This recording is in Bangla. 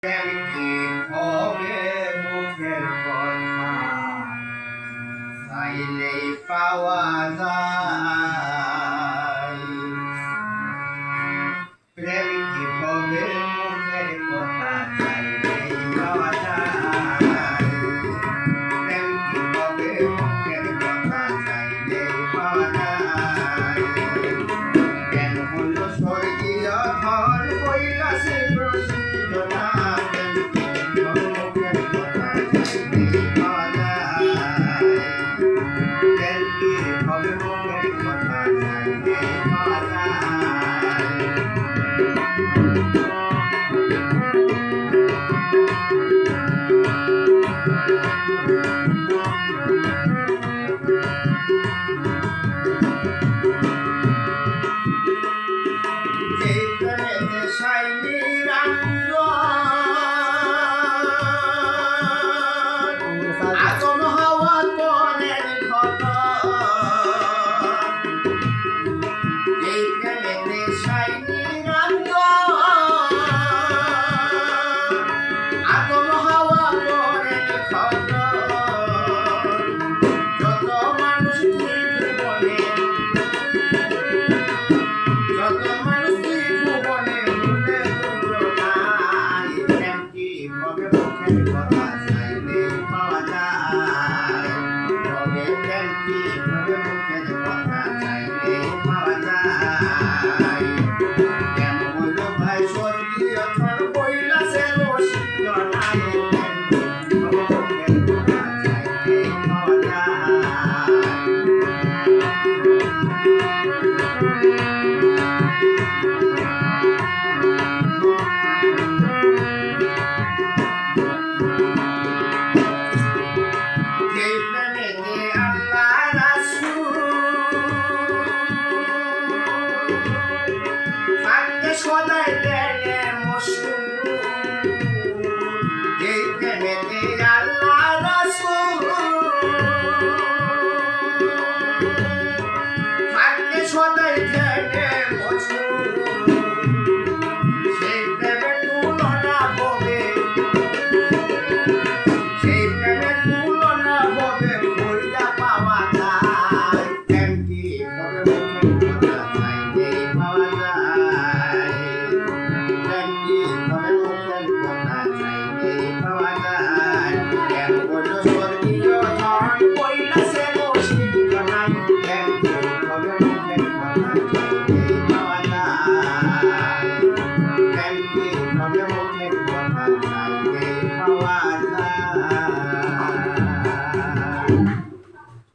কি হবে মুখের কথা চাইলেই পাওয়া যায়। প্রেম কি হবে মুখের কথা চাইলেই পাওয়া যায়। প্রেম কি হবে মুখের কথা চাইলেই পাওয়া যায়। জ্ঞান হল স্বর্গীয় ধন কৈলাসে প্রসিদ্ধ না। সদাই প্রেমে মশগুল এই প্রেমেতে আল্লাহ রাসূল থাকতে সদাই প্রেমে মশগুল সেই প্রেমে তুলনা হবে সেই প্রেমে তুলনা হবে কইরা পাওয়া যায়। প্রেম কি হবে মুখের কথা চাইলেই পাওয়া যায়। Power.